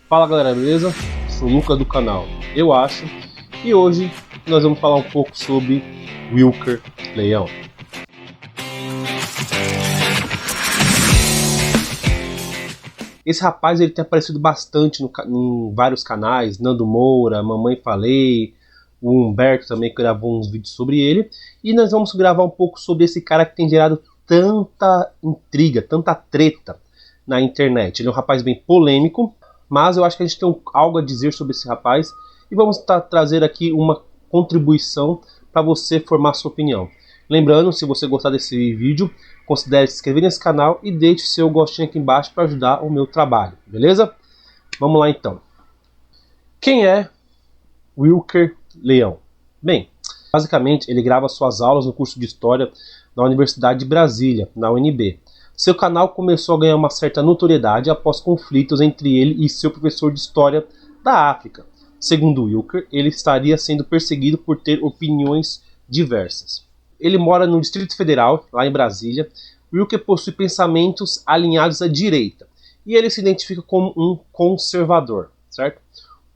Fala galera, beleza? Sou o Lucas do canal Eu Acho e hoje nós vamos falar um pouco sobre Wilker Leão. Esse rapaz ele tem aparecido bastante em vários canais, Nando Moura, Mamãe Falei, o Humberto também gravou uns vídeos sobre ele, e nós vamos gravar um pouco sobre esse cara que tem gerado tanta intriga, tanta treta na internet. Ele é um rapaz bem polêmico, mas eu acho que a gente tem algo a dizer sobre esse rapaz e vamos trazer aqui uma contribuição para você formar sua opinião. Lembrando, se você gostar desse vídeo, considere se inscrever nesse canal e deixe seu gostinho aqui embaixo para ajudar o meu trabalho, beleza? Vamos lá então. Quem é Wilker Leão? Bem, basicamente ele grava suas aulas no curso de História na Universidade de Brasília, na UNB. Seu canal começou a ganhar uma certa notoriedade após conflitos entre ele e seu professor de História da África. Segundo Wilker, ele estaria sendo perseguido por ter opiniões diversas. Ele mora no Distrito Federal, lá em Brasília. Wilker possui pensamentos alinhados à direita e ele se identifica como um conservador, certo?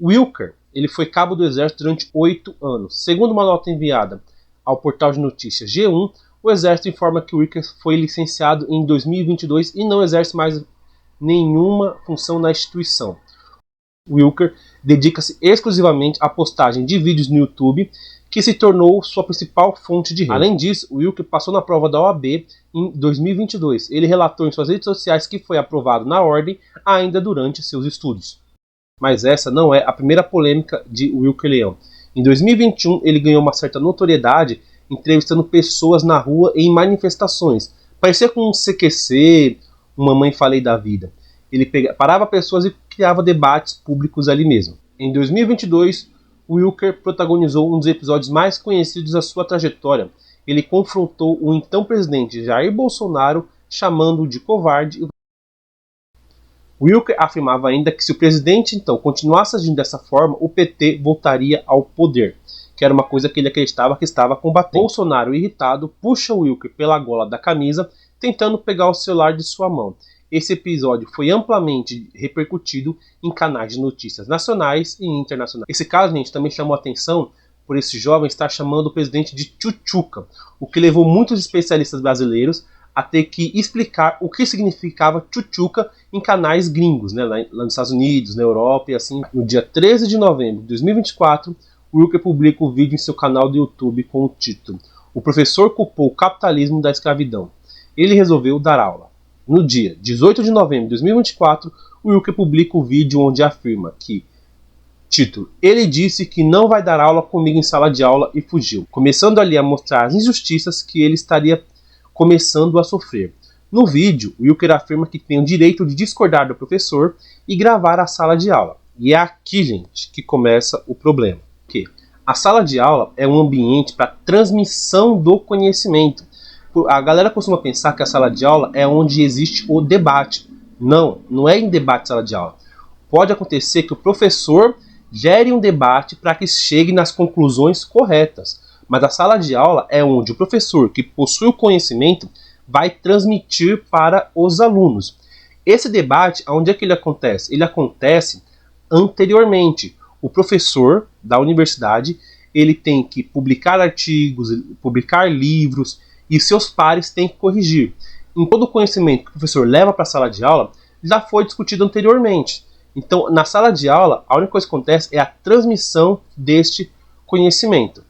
Wilker, ele foi cabo do exército durante 8 anos. Segundo uma nota enviada ao portal de notícias G1, o exército informa que Wilker foi licenciado em 2022 e não exerce mais nenhuma função na instituição. Wilker dedica-se exclusivamente à postagem de vídeos no YouTube, que se tornou sua principal fonte de renda. Além disso, Wilker passou na prova da OAB em 2022. Ele relatou em suas redes sociais que foi aprovado na ordem ainda durante seus estudos. Mas essa não é a primeira polêmica de Wilker Leão. Em 2021, ele ganhou uma certa notoriedade entrevistando pessoas na rua em manifestações. Parecia com um CQC, uma Mamãe Falei da vida. Ele parava pessoas e criava debates públicos ali mesmo. Em 2022, Wilker protagonizou um dos episódios mais conhecidos da sua trajetória. Ele confrontou o então presidente Jair Bolsonaro, chamando-o de covarde. Wilker afirmava ainda que se o presidente então continuasse agindo dessa forma, o PT voltaria ao poder, que era uma coisa que ele acreditava que estava combatendo. Bolsonaro, irritado, puxa Wilker pela gola da camisa, tentando pegar o celular de sua mão. Esse episódio foi amplamente repercutido em canais de notícias nacionais e internacionais. Esse caso, gente, também chamou a atenção por esse jovem estar chamando o presidente de tchutchuca, o que levou muitos especialistas brasileiros a ter que explicar o que significava tchutchuca em canais gringos, né, lá nos Estados Unidos, na Europa e assim. No dia 13 de novembro de 2024, Wilker publica o vídeo em seu canal do YouTube com o título "O professor culpou o capitalismo da escravidão. Ele resolveu dar aula". No dia 18 de novembro de 2024, Wilker publica o vídeo onde afirma que, título, "Ele disse que não vai dar aula comigo em sala de aula e fugiu", começando ali a mostrar as injustiças que ele estaria começando a sofrer. No vídeo, Wilker afirma que tem o direito de discordar do professor e gravar a sala de aula. E é aqui, gente, que começa o problema. Porque a sala de aula é um ambiente para transmissão do conhecimento. A galera costuma pensar que a sala de aula é onde existe o debate. Não, não é em debate sala de aula. Pode acontecer que o professor gere um debate para que chegue nas conclusões corretas. Mas a sala de aula é onde o professor, que possui o conhecimento, vai transmitir para os alunos. Esse debate, onde é que ele acontece? Ele acontece anteriormente. O professor da universidade, ele tem que publicar artigos, publicar livros, e seus pares têm que corrigir. Em todo o conhecimento que o professor leva para a sala de aula, já foi discutido anteriormente. Então, na sala de aula, a única coisa que acontece é a transmissão deste conhecimento.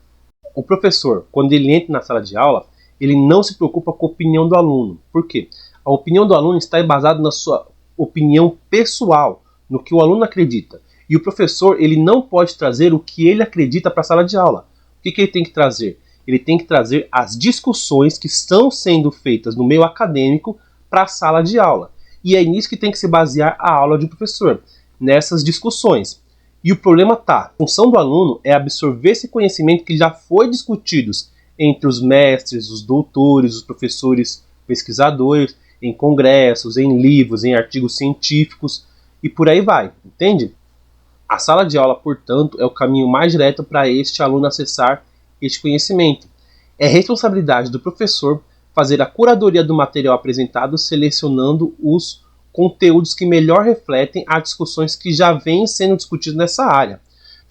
O professor, quando ele entra na sala de aula, ele não se preocupa com a opinião do aluno. Por quê? A opinião do aluno está embasada na sua opinião pessoal, no que o aluno acredita. E o professor, ele não pode trazer o que ele acredita para a sala de aula. O que ele tem que trazer? Ele tem que trazer as discussões que estão sendo feitas no meio acadêmico para a sala de aula. E é nisso que tem que se basear a aula de um professor, nessas discussões. E o problema está, a função do aluno é absorver esse conhecimento que já foi discutido entre os mestres, os doutores, os professores pesquisadores, em congressos, em livros, em artigos científicos e por aí vai, entende? A sala de aula, portanto, é o caminho mais direto para este aluno acessar este conhecimento. É responsabilidade do professor fazer a curadoria do material apresentado, selecionando os conteúdos que melhor refletem as discussões que já vêm sendo discutidas nessa área.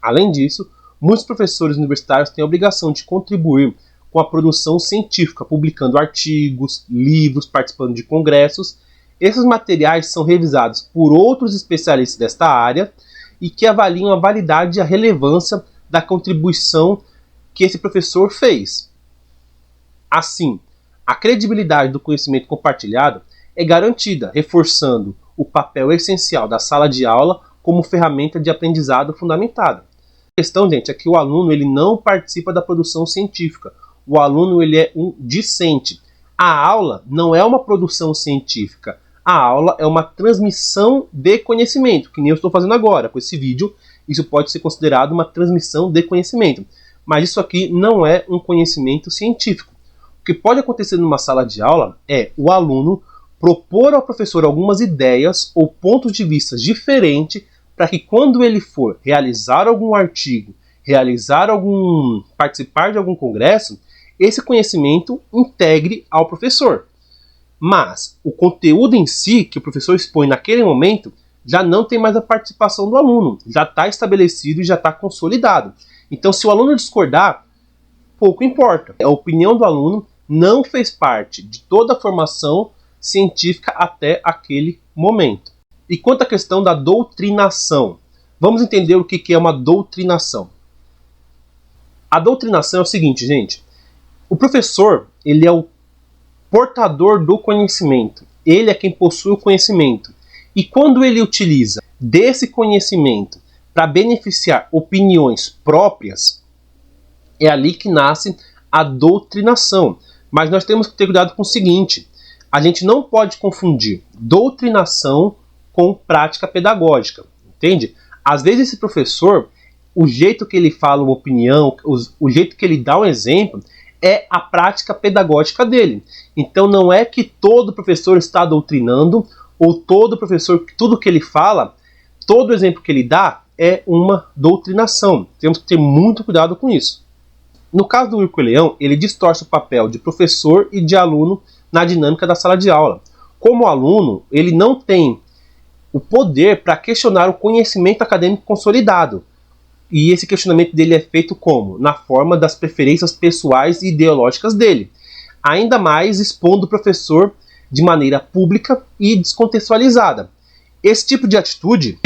Além disso, muitos professores universitários têm a obrigação de contribuir com a produção científica, publicando artigos, livros, participando de congressos. Esses materiais são revisados por outros especialistas desta área e que avaliam a validade e a relevância da contribuição que esse professor fez. Assim, a credibilidade do conhecimento compartilhado é garantida, reforçando o papel essencial da sala de aula como ferramenta de aprendizado fundamentada. A questão, gente, é que o aluno ele não participa da produção científica. O aluno ele é um discente. A aula não é uma produção científica. A aula é uma transmissão de conhecimento, que nem eu estou fazendo agora com esse vídeo. Isso pode ser considerado uma transmissão de conhecimento. Mas isso aqui não é um conhecimento científico. O que pode acontecer numa sala de aula é o aluno propor ao professor algumas ideias ou pontos de vista diferentes para que quando ele for realizar algum artigo, participar de algum congresso, esse conhecimento integre ao professor. Mas o conteúdo em si, que o professor expõe naquele momento, já não tem mais a participação do aluno. Já está estabelecido e já está consolidado. Então, se o aluno discordar, pouco importa. A opinião do aluno não fez parte de toda a formação científica até aquele momento. E quanto à questão da doutrinação, vamos entender o que é uma doutrinação. A doutrinação é o seguinte, gente. O professor, ele é o portador do conhecimento. Ele é quem possui o conhecimento. E quando ele utiliza desse conhecimento para beneficiar opiniões próprias, é ali que nasce a doutrinação. Mas nós temos que ter cuidado com o seguinte: a gente não pode confundir doutrinação com prática pedagógica, entende? Às vezes esse professor, o jeito que ele fala uma opinião, o jeito que ele dá um exemplo, é a prática pedagógica dele. Então não é que todo professor está doutrinando, ou todo professor, tudo que ele fala, todo exemplo que ele dá é uma doutrinação. Temos que ter muito cuidado com isso. No caso do Wilker Leão, ele distorce o papel de professor e de aluno na dinâmica da sala de aula. Como aluno, ele não tem o poder para questionar o conhecimento acadêmico consolidado. E esse questionamento dele é feito como? Na forma das preferências pessoais e ideológicas dele. Ainda mais expondo o professor de maneira pública e descontextualizada. Esse tipo de atitude,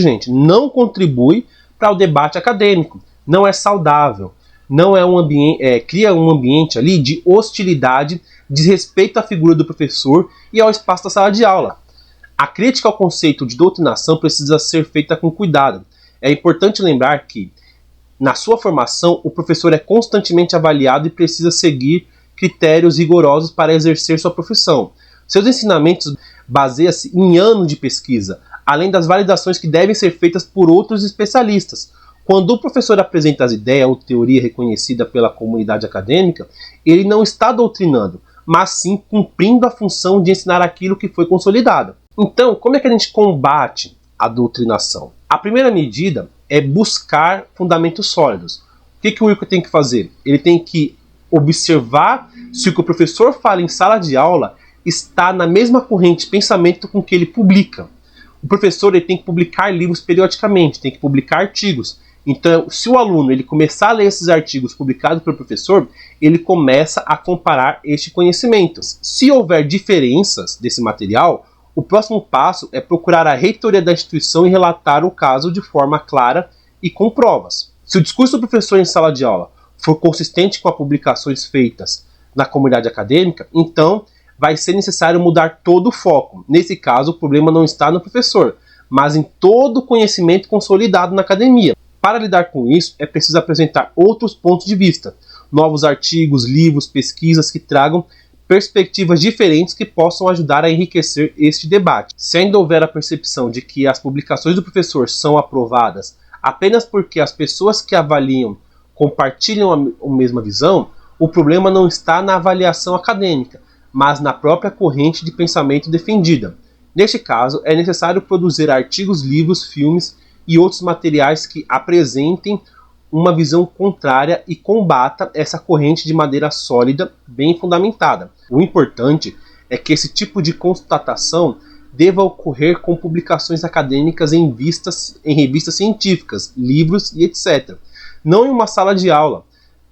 gente, não contribui para o debate acadêmico. Não é saudável. Não é um ambiente, cria um ambiente ali de hostilidade, desrespeito à figura do professor e ao espaço da sala de aula. A crítica ao conceito de doutrinação precisa ser feita com cuidado. É importante lembrar que, na sua formação, o professor é constantemente avaliado e precisa seguir critérios rigorosos para exercer sua profissão. Seus ensinamentos baseiam-se em anos de pesquisa, além das validações que devem ser feitas por outros especialistas. Quando o professor apresenta as ideias ou teoria reconhecida pela comunidade acadêmica, ele não está doutrinando, mas sim cumprindo a função de ensinar aquilo que foi consolidado. Então, como é que a gente combate a doutrinação? A primeira medida é buscar fundamentos sólidos. O que o Wilker tem que fazer? Ele tem que observar se o que o professor fala em sala de aula está na mesma corrente de pensamento com que ele publica. O professor ele tem que publicar livros periodicamente, tem que publicar artigos. Então, se o aluno ele começar a ler esses artigos publicados pelo professor, ele começa a comparar este conhecimento. Se houver diferenças desse material, o próximo passo é procurar a reitoria da instituição e relatar o caso de forma clara e com provas. Se o discurso do professor em sala de aula for consistente com as publicações feitas na comunidade acadêmica, então vai ser necessário mudar todo o foco. Nesse caso, o problema não está no professor, mas em todo o conhecimento consolidado na academia. Para lidar com isso, é preciso apresentar outros pontos de vista, novos artigos, livros, pesquisas que tragam perspectivas diferentes que possam ajudar a enriquecer este debate. Se ainda houver a percepção de que as publicações do professor são aprovadas apenas porque as pessoas que avaliam compartilham a mesma visão, o problema não está na avaliação acadêmica, mas na própria corrente de pensamento defendida. Neste caso, é necessário produzir artigos, livros, filmes e outros materiais que apresentem uma visão contrária e combata essa corrente de maneira sólida, bem fundamentada. O importante é que esse tipo de constatação deva ocorrer com publicações acadêmicas em revistas científicas, livros e etc. Não em uma sala de aula.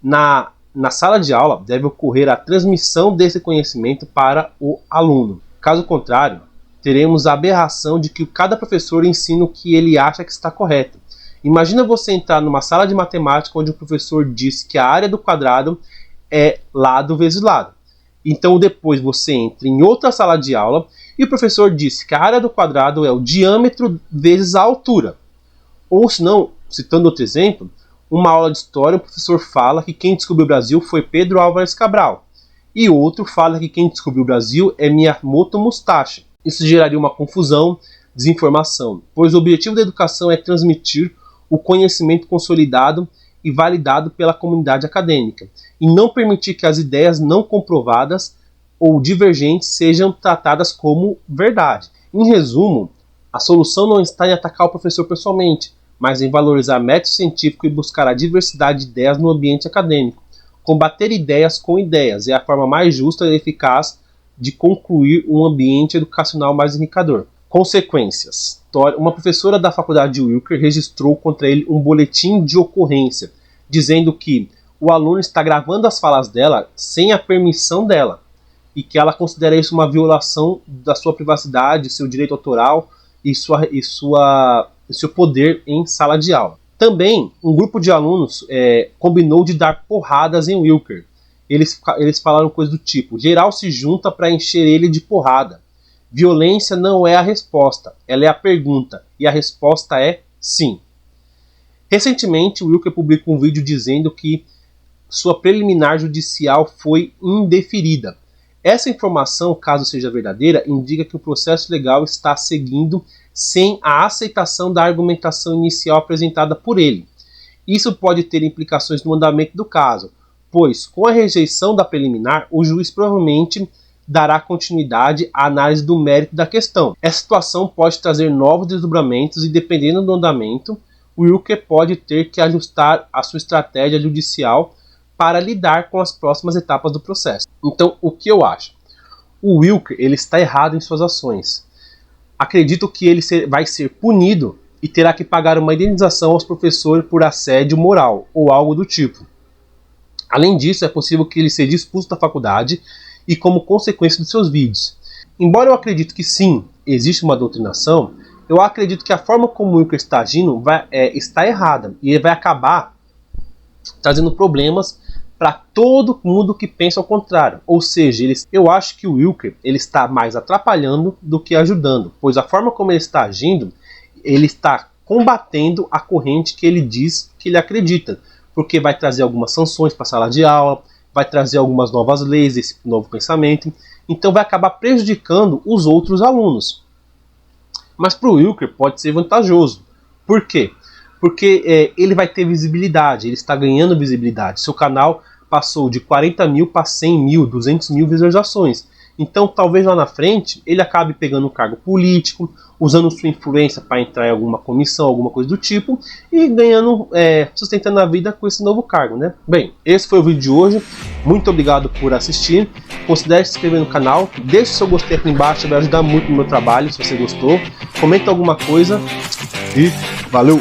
Na sala de aula deve ocorrer a transmissão desse conhecimento para o aluno. Caso contrário, teremos a aberração de que cada professor ensina o que ele acha que está correto. Imagina você entrar numa sala de matemática onde o professor diz que a área do quadrado é lado vezes lado. Então depois você entra em outra sala de aula e o professor disse que a área do quadrado é o diâmetro vezes a altura. Ou se não, citando outro exemplo, uma aula de história, o professor fala que quem descobriu o Brasil foi Pedro Álvares Cabral. E outro fala que quem descobriu o Brasil é Miyamoto Musashi. Isso geraria uma confusão, desinformação, pois o objetivo da educação é transmitir o conhecimento consolidado e validado pela comunidade acadêmica, e não permitir que as ideias não comprovadas ou divergentes sejam tratadas como verdade. Em resumo, a solução não está em atacar o professor pessoalmente, mas em valorizar método científico e buscar a diversidade de ideias no ambiente acadêmico. Combater ideias com ideias é a forma mais justa e eficaz de concluir um ambiente educacional mais enriquecedor. Consequências. Uma professora da faculdade de Wilker registrou contra ele um boletim de ocorrência, dizendo que o aluno está gravando as falas dela sem a permissão dela, e que ela considera isso uma violação da sua privacidade, seu direito autoral e seu poder em sala de aula. Também, um grupo de alunos combinou de dar porradas em Wilker. Eles falaram coisas do tipo: geral se junta para encher ele de porrada. Violência não é a resposta, ela é a pergunta, e a resposta é sim. Recentemente, Wilker publicou um vídeo dizendo que sua preliminar judicial foi indeferida. Essa informação, caso seja verdadeira, indica que o processo legal está seguindo sem a aceitação da argumentação inicial apresentada por ele. Isso pode ter implicações no andamento do caso, pois, com a rejeição da preliminar, o juiz provavelmente dará continuidade à análise do mérito da questão. Essa situação pode trazer novos desdobramentos e, dependendo do andamento, o Wilker pode ter que ajustar a sua estratégia judicial para lidar com as próximas etapas do processo. Então, o que eu acho? O Wilker ele está errado em suas ações. Acredito que ele vai ser punido e terá que pagar uma indenização aos professores por assédio moral ou algo do tipo. Além disso, é possível que ele seja expulso da faculdade e como consequência dos seus vídeos. Embora eu acredite que sim, existe uma doutrinação, eu acredito que a forma como o Wilker está agindo está errada e ele vai acabar trazendo problemas para todo mundo que pensa ao contrário. Ou seja, eu acho que o Wilker ele está mais atrapalhando do que ajudando, pois a forma como ele está agindo, ele está combatendo a corrente que ele diz que ele acredita, porque vai trazer algumas sanções para a sala de aula, vai trazer algumas novas leis, esse novo pensamento, então vai acabar prejudicando os outros alunos. Mas para o Wilker pode ser vantajoso. Por quê? Porque ele vai ter visibilidade, ele está ganhando visibilidade. Seu canal passou de 40 mil para 100 mil, 200 mil visualizações. Então talvez lá na frente ele acabe pegando um cargo político, usando sua influência para entrar em alguma comissão, alguma coisa do tipo, e ganhando, sustentando a vida com esse novo cargo, né? Bem, esse foi o vídeo de hoje. Muito obrigado por assistir. Considere se inscrever no canal, deixe seu gostei aqui embaixo, vai ajudar muito no meu trabalho se você gostou. Comenta alguma coisa e valeu!